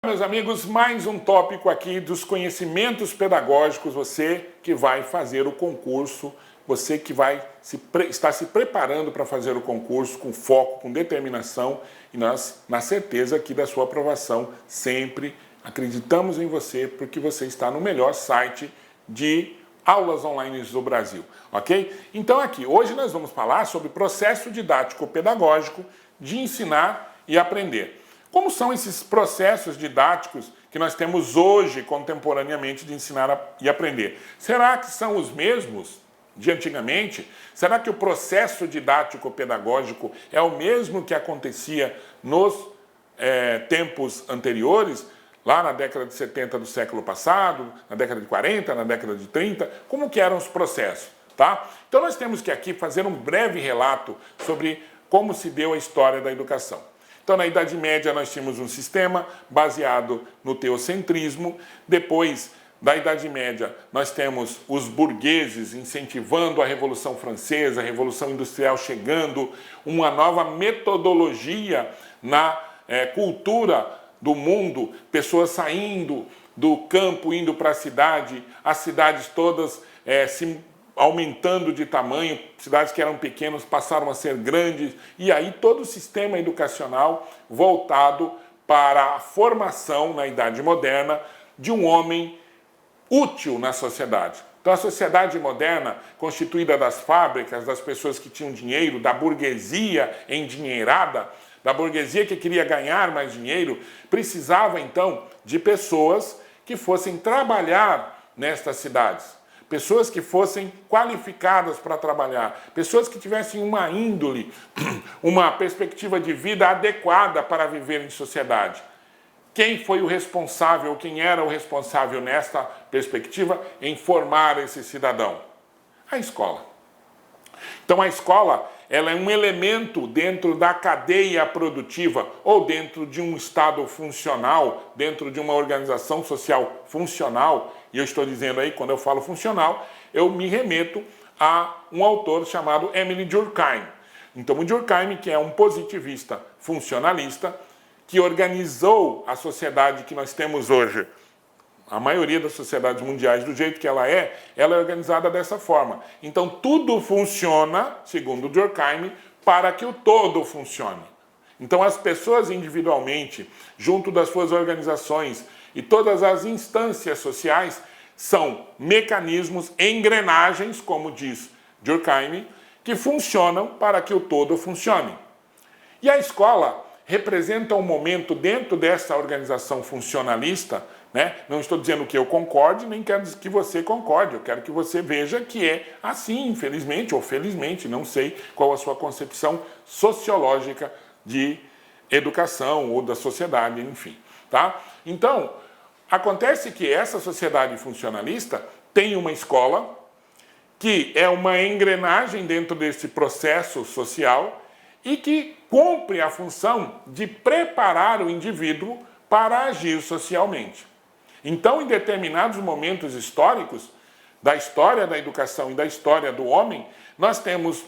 Meus amigos, mais um tópico aqui dos conhecimentos pedagógicos, você que vai fazer o concurso, você que está se preparando para fazer o concurso com foco, com determinação, e nós, na certeza aqui da sua aprovação, sempre acreditamos em você, porque você está no melhor site de aulas online do Brasil, ok? Então aqui, hoje nós vamos falar sobre processo didático-pedagógico de ensinar e aprender. Como são esses processos didáticos que nós temos hoje, contemporaneamente, de ensinar e aprender? Será que são os mesmos de antigamente? Será que o processo didático-pedagógico é o mesmo que acontecia nos tempos anteriores? Lá na década de 70 do século passado, na década de 40, na década de 30, como que eram os processos? Tá? Então nós temos que aqui fazer um breve relato sobre como se deu a história da educação. Então, na Idade Média, nós tínhamos um sistema baseado no teocentrismo. Depois da Idade Média, nós temos os burgueses incentivando a Revolução Francesa, a Revolução Industrial chegando, uma nova metodologia na cultura do mundo, pessoas saindo do campo, indo para a cidade, as cidades todas se aumentando de tamanho, cidades que eram pequenas passaram a ser grandes, e aí todo o sistema educacional voltado para a formação, na Idade Moderna, de um homem útil na sociedade. Então a sociedade moderna, constituída das fábricas, das pessoas que tinham dinheiro, da burguesia endinheirada, da burguesia que queria ganhar mais dinheiro, precisava então de pessoas que fossem trabalhar nestas cidades. Pessoas que fossem qualificadas para trabalhar, pessoas que tivessem uma índole, uma perspectiva de vida adequada para viver em sociedade. Quem foi o responsável, quem era o responsável nesta perspectiva em formar esse cidadão? A escola. Então a escola, ela é um elemento dentro da cadeia produtiva ou dentro de um estado funcional, dentro de uma organização social funcional. E eu estou dizendo aí, quando eu falo funcional, eu me remeto a um autor chamado Émile Durkheim. Então o Durkheim, que é um positivista funcionalista, que organizou a sociedade que nós temos hoje, a maioria das sociedades mundiais, do jeito que ela é organizada dessa forma. Então, tudo funciona, segundo Durkheim, para que o todo funcione. Então, as pessoas individualmente, junto das suas organizações e todas as instâncias sociais, são mecanismos, engrenagens, como diz Durkheim, que funcionam para que o todo funcione. E a escola representa um momento dentro dessa organização funcionalista, né? Não estou dizendo que eu concorde, nem quero que você concorde, eu quero que você veja que é assim, infelizmente ou felizmente, não sei qual a sua concepção sociológica de educação ou da sociedade, enfim. Tá? Então, acontece que essa sociedade funcionalista tem uma escola que é uma engrenagem dentro desse processo social e que cumpre a função de preparar o indivíduo para agir socialmente. Então, em determinados momentos históricos, da história da educação e da história do homem, nós temos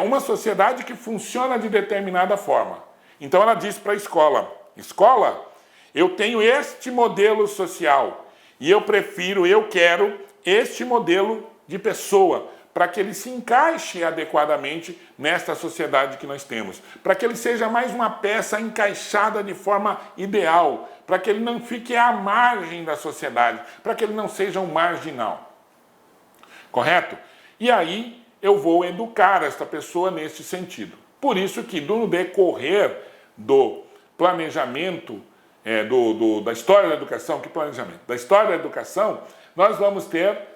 uma sociedade que funciona de determinada forma. Então ela diz para a escola, escola, eu tenho este modelo social e eu quero este modelo de pessoa, para que ele se encaixe adequadamente nesta sociedade que nós temos, para que ele seja mais uma peça encaixada de forma ideal, para que ele não fique à margem da sociedade, para que ele não seja um marginal. Correto? E aí eu vou educar esta pessoa neste sentido. Por isso que no decorrer do planejamento, da história da educação, que planejamento? Da história da educação, nós vamos ter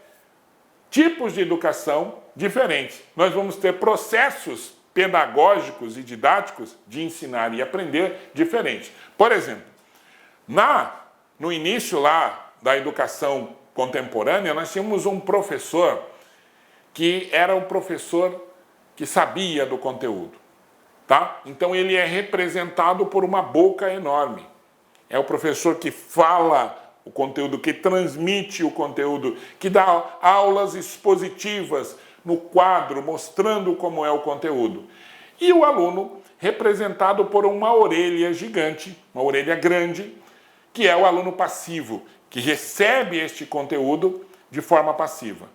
tipos de educação diferentes. Nós vamos ter processos pedagógicos e didáticos de ensinar e aprender diferentes. Por exemplo, no início lá da educação contemporânea, nós tínhamos um professor que era um professor que sabia do conteúdo. Tá? Então ele é representado por uma boca enorme. É o professor que fala o conteúdo, que transmite o conteúdo, que dá aulas expositivas no quadro, mostrando como é o conteúdo. E o aluno, representado por uma orelha gigante, uma orelha grande, que é o aluno passivo, que recebe este conteúdo de forma passiva.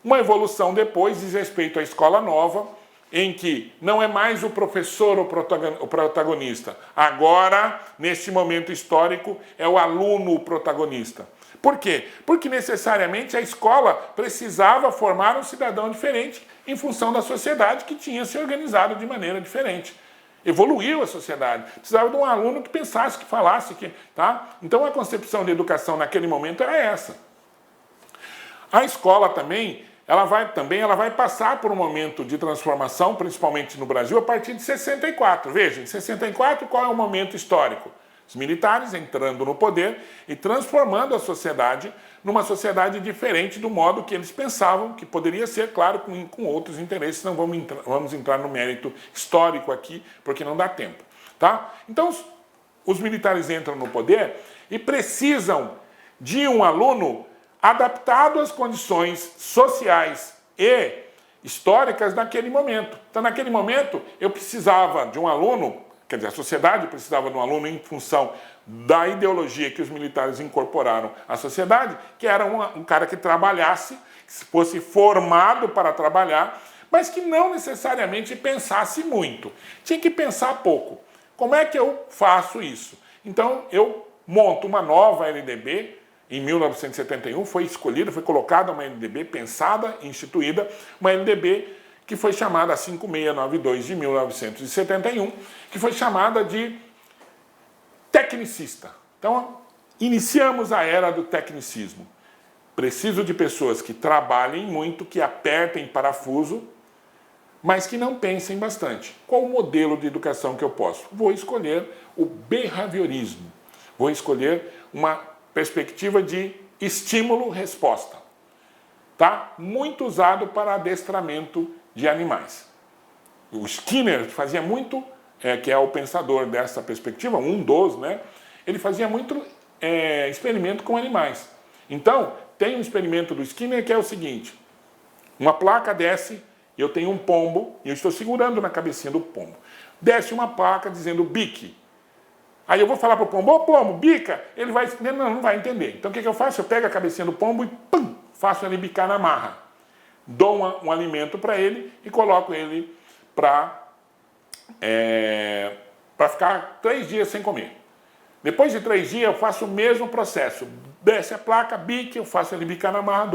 Uma evolução depois diz respeito à escola nova, em que não é mais o professor o protagonista. Agora, neste momento histórico, é o aluno o protagonista. Por quê? Porque necessariamente a escola precisava formar um cidadão diferente em função da sociedade que tinha se organizado de maneira diferente. Evoluiu a sociedade. Precisava de um aluno que pensasse, que falasse, tá? Então a concepção de educação naquele momento era essa. A escola também, ela vai passar por um momento de transformação, principalmente no Brasil, a partir de 64. Veja, em 64 qual é o momento histórico? Os militares entrando no poder e transformando a sociedade numa sociedade diferente do modo que eles pensavam que poderia ser, claro, com outros interesses. Não vamos entrar no mérito histórico aqui, porque não dá tempo. Tá? Então, os militares entram no poder e precisam de um aluno adaptado às condições sociais e históricas naquele momento. Então, naquele momento, eu precisava de um aluno, quer dizer, a sociedade precisava de um aluno em função da ideologia que os militares incorporaram à sociedade, que era um cara que trabalhasse, que fosse formado para trabalhar, mas que não necessariamente pensasse muito. Tinha que pensar pouco. Como é que eu faço isso? Então, eu monto uma nova LDB. Em 1971 foi escolhida, foi colocada uma LDB pensada, instituída, uma LDB que foi chamada 5692 de 1971, que foi chamada de tecnicista. Então, iniciamos a era do tecnicismo. Preciso de pessoas que trabalhem muito, que apertem parafuso, mas que não pensem bastante. Qual o modelo de educação que eu posso? Vou escolher o behaviorismo. Vou escolher uma perspectiva de estímulo-resposta. Tá? Muito usado para adestramento de animais. O Skinner fazia muito, que é o pensador dessa perspectiva, um dos, né? Ele fazia muito experimento com animais. Então, tem um experimento do Skinner que é o seguinte: uma placa desce, eu tenho um pombo, e eu estou segurando na cabecinha do pombo. Desce uma placa dizendo bique. Aí eu vou falar para o pombo, ô pombo, bica, ele vai entender? Não vai entender. Então o que eu faço? Eu pego a cabecinha do pombo e pum, faço ele bicar na marra. Dou um alimento para ele e coloco ele para ficar 3 dias sem comer. Depois de 3 dias eu faço o mesmo processo. Desce a placa, bique, eu faço ele bicar na marra,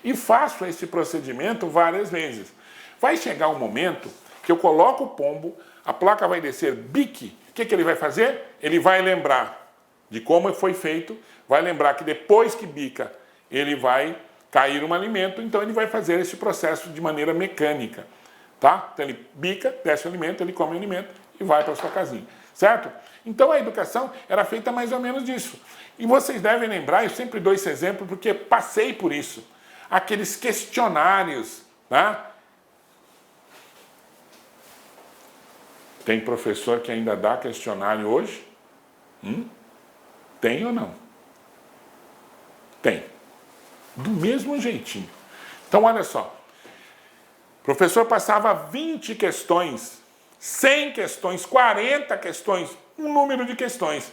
e faço esse procedimento várias vezes. Vai chegar um momento que eu coloco o pombo, a placa vai descer bique. O que ele vai fazer? Ele vai lembrar de como foi feito, vai lembrar que depois que bica, ele vai cair um alimento, então ele vai fazer esse processo de maneira mecânica. Tá? Então ele bica, desce o alimento, ele come o alimento e vai para a sua casinha. Certo? Então a educação era feita mais ou menos disso. E vocês devem lembrar, eu sempre dou esse exemplo porque passei por isso. Aqueles questionários, tá? Tem professor que ainda dá questionário hoje? Tem ou não? Tem. Do mesmo jeitinho. Então, olha só. O professor passava 20 questões, 100 questões, 40 questões, um número de questões.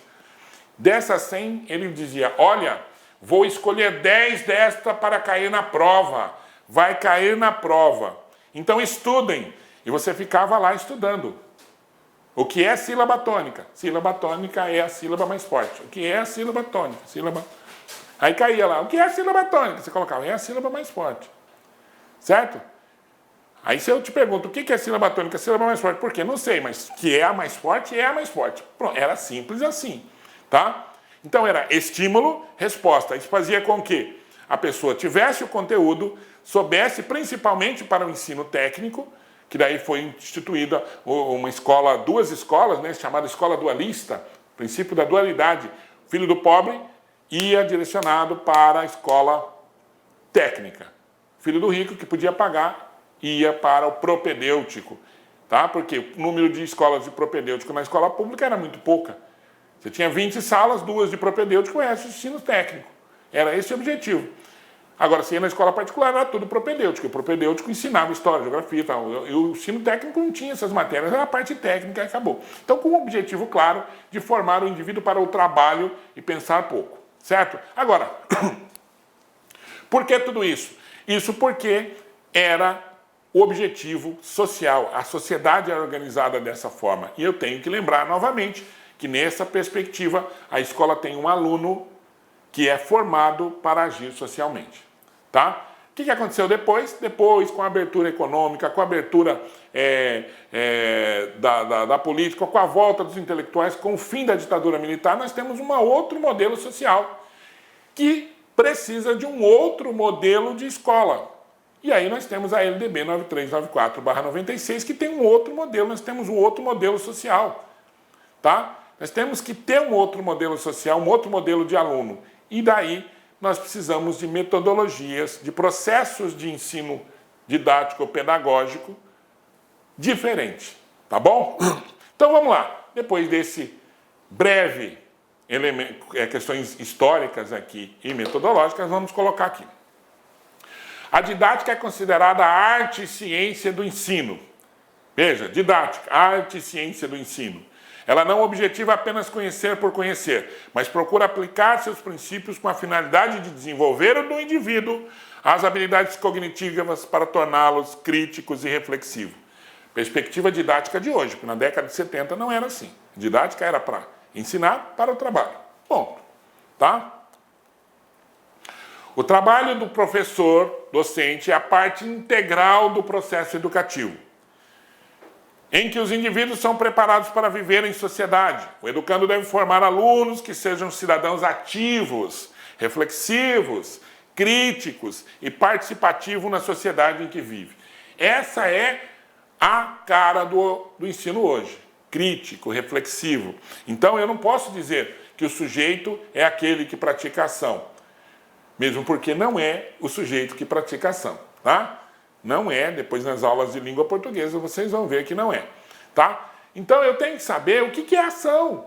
Dessas 100, ele dizia, olha, vou escolher 10 desta para cair na prova. Vai cair na prova. Então, estudem. E você ficava lá estudando. O que é sílaba tônica? Sílaba tônica é a sílaba mais forte. O que é a sílaba tônica? Aí caía lá. O que é a sílaba tônica? Você colocava, é a sílaba mais forte. Certo? Aí se eu te pergunto, o que é a sílaba tônica? A sílaba mais forte. Por quê? Não sei, mas que é a mais forte, é a mais forte. Pronto, era simples assim. Tá? Então era estímulo, resposta. Isso fazia com que a pessoa tivesse o conteúdo, soubesse principalmente para o ensino técnico, que daí foi instituída uma escola, 2 escolas, né, chamada escola dualista, princípio da dualidade. O filho do pobre ia direcionado para a escola técnica. O filho do rico, que podia pagar, ia para o propedêutico. Tá? Porque o número de escolas de propedêutico na escola pública era muito pouca. Você tinha 20 salas, 2 de propedêutico, o resto de ensino técnico. Era esse o objetivo. Agora, se ia na escola particular, era tudo propedêutico. O propedêutico ensinava história, geografia e tal. E o ensino técnico não tinha essas matérias, era a parte técnica e acabou. Então, com o objetivo claro de formar o indivíduo para o trabalho e pensar pouco, certo? Agora, por que tudo isso? Isso porque era o objetivo social. A sociedade era organizada dessa forma. E eu tenho que lembrar novamente que nessa perspectiva a escola tem um aluno que é formado para agir socialmente. Tá? O que aconteceu depois? Depois, com a abertura econômica, com a abertura da política, com a volta dos intelectuais, com o fim da ditadura militar, nós temos um outro modelo social que precisa de um outro modelo de escola. E aí nós temos a LDB 9394/96, que tem um outro modelo, nós temos um outro modelo social. Tá? Nós temos que ter um outro modelo social, um outro modelo de aluno. E daí nós precisamos de metodologias, de processos de ensino didático-pedagógico diferentes. Tá bom? Então vamos lá. Depois desse breve elemento, questões históricas aqui e metodológicas, vamos colocar aqui. A didática é considerada a arte e ciência do ensino. Veja, didática, arte e ciência do ensino. Ela não objetiva apenas conhecer por conhecer, mas procura aplicar seus princípios com a finalidade de desenvolver no indivíduo as habilidades cognitivas para torná-los críticos e reflexivos. Perspectiva didática de hoje, porque na década de 70 não era assim. Didática era para ensinar para o trabalho. Ponto. Tá? O trabalho do professor, docente, é a parte integral do processo educativo, em que os indivíduos são preparados para viver em sociedade. O educando deve formar alunos que sejam cidadãos ativos, reflexivos, críticos e participativos na sociedade em que vive. Essa é a cara do ensino hoje. Crítico, reflexivo. Então eu não posso dizer que o sujeito é aquele que pratica ação, mesmo porque não é o sujeito que pratica ação, tá? Não é, depois nas aulas de língua portuguesa vocês vão ver que não é, tá? Então eu tenho que saber o que é ação.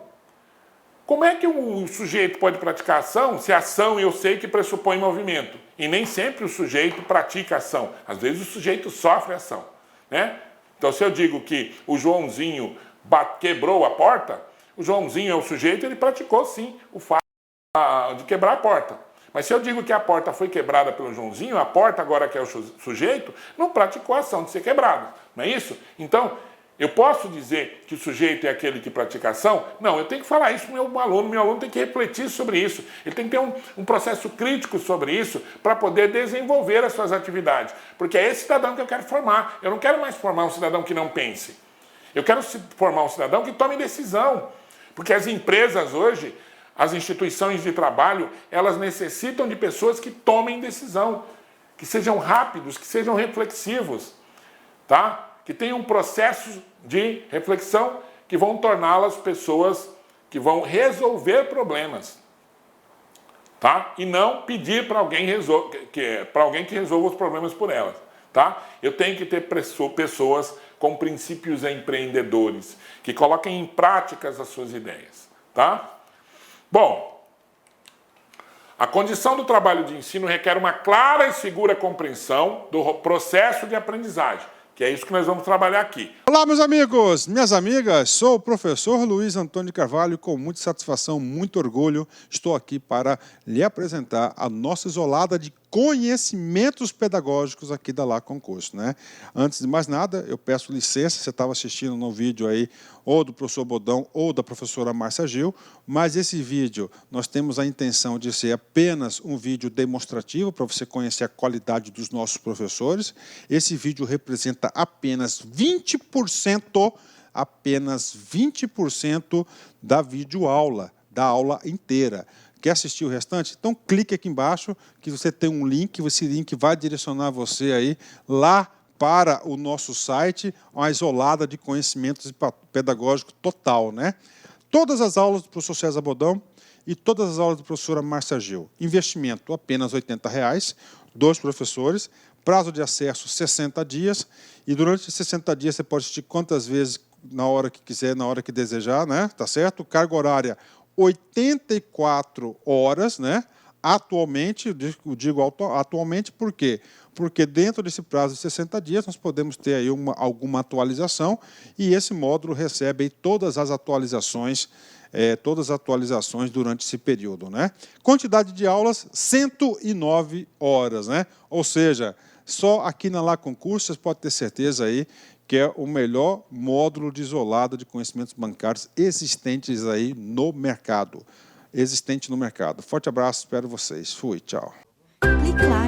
Como é que o sujeito pode praticar ação se ação eu sei que pressupõe movimento? E nem sempre o sujeito pratica ação. Às vezes o sujeito sofre ação, né? Então se eu digo que o Joãozinho quebrou a porta, o Joãozinho é o sujeito, ele praticou sim o fato de quebrar a porta. Mas se eu digo que a porta foi quebrada pelo Joãozinho, a porta agora que é o sujeito, não praticou a ação de ser quebrada. Não é isso? Então, eu posso dizer que o sujeito é aquele que pratica a ação? Não, eu tenho que falar isso para o meu aluno tem que refletir sobre isso. Ele tem que ter um processo crítico sobre isso para poder desenvolver as suas atividades. Porque é esse cidadão que eu quero formar. Eu não quero mais formar um cidadão que não pense. Eu quero formar um cidadão que tome decisão. Porque as empresas hoje, as instituições de trabalho, elas necessitam de pessoas que tomem decisão, que sejam rápidos, que sejam reflexivos, tá? Que tenham processos de reflexão que vão torná-las pessoas que vão resolver problemas, tá? E não pedir para alguém que resolva os problemas por elas, tá? Eu tenho que ter pessoas com princípios empreendedores, que coloquem em práticas as suas ideias, tá? Bom, a condição do trabalho de ensino requer uma clara e segura compreensão do processo de aprendizagem, que é isso que nós vamos trabalhar aqui. Olá, meus amigos, minhas amigas, sou o professor Luiz Antônio de Carvalho, com muita satisfação, muito orgulho, estou aqui para lhe apresentar a nossa isolada de conhecimentos pedagógicos aqui da La Concurso, né? Antes de mais nada, eu peço licença, você estava assistindo no vídeo aí, ou do professor Bodão, ou da professora Márcia Gil, mas esse vídeo, nós temos a intenção de ser apenas um vídeo demonstrativo, para você conhecer a qualidade dos nossos professores. Esse vídeo representa apenas 20% da videoaula, da aula inteira. Quer assistir o restante? Então clique aqui embaixo que você tem um link, esse link vai direcionar você aí lá para o nosso site, uma isolada de conhecimentos pedagógicos total, né? Todas as aulas do professor César Bodão e todas as aulas da professora Márcia Gil. Investimento apenas R$ 80, 2 professores, prazo de acesso 60 dias, e durante 60 dias você pode assistir quantas vezes, na hora que quiser, na hora que desejar, né? Tá certo? Carga horária 84 horas, né? atualmente, eu digo atualmente por quê? Porque dentro desse prazo de 60 dias nós podemos ter aí alguma atualização e esse módulo recebe aí todas as atualizações durante esse período, né? Quantidade de aulas, 109 horas, né? Ou seja, só aqui na Lá Concursos você pode ter certeza aí que é o melhor módulo de isolado de conhecimentos bancários existentes aí no mercado. Forte abraço, espero vocês. Fui, tchau. Clique lá.